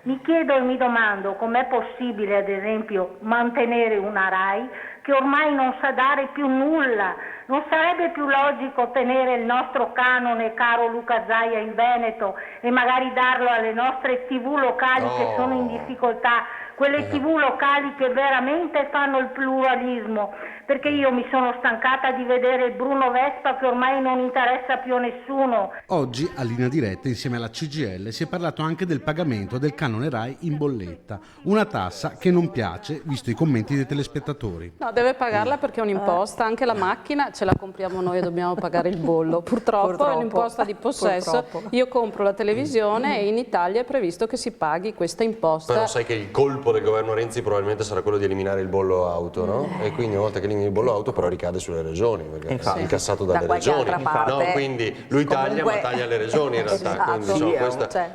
Mi chiedo e mi domando com'è possibile, ad esempio, mantenere una RAI che ormai non sa dare più nulla. Non sarebbe più logico tenere il nostro canone, caro Luca Zaia, in Veneto e magari darlo alle nostre TV locali che sono in difficoltà, quelle TV locali che veramente fanno il pluralismo? Perché io mi sono stancata di vedere il Bruno Vespa che ormai non interessa più a nessuno. Oggi a Linea Diretta insieme alla CGIL si è parlato anche del pagamento del canone RAI in bolletta, una tassa che non piace visto i commenti dei telespettatori. No, deve pagarla perché è un'imposta, anche la macchina ce la compriamo noi e dobbiamo pagare il bollo. Purtroppo è un'imposta di possesso, io compro la televisione e in Italia è previsto che si paghi questa imposta. Però sai che il colpo del governo Renzi probabilmente sarà quello di eliminare il bollo auto, no? E quindi una volta che elimini il bollo auto però ricade sulle regioni, perché è incassato dalle regioni. No, quindi lui taglia ma taglia le regioni in realtà. Quindi,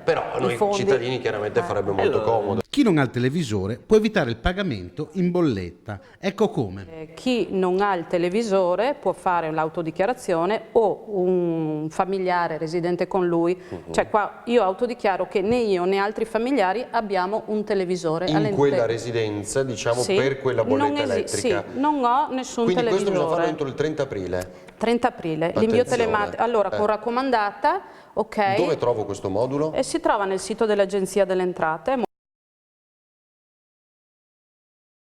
però a noi cittadini chiaramente farebbe molto comodo. Chi non ha il televisore può evitare il pagamento in bolletta. Ecco come. Chi non ha il televisore può fare l'autodichiarazione o un familiare residente con lui. Cioè qua io autodichiaro che né io né altri familiari abbiamo un televisore. In quella residenza, diciamo, per quella bolletta elettrica. Sì, non ho nessun Quindi televisore. questo bisogna farlo entro il 30 aprile. 30 aprile, l'invio telematico. Allora, con raccomandata, ok. Dove trovo questo modulo? Si trova nel sito dell'Agenzia delle Entrate.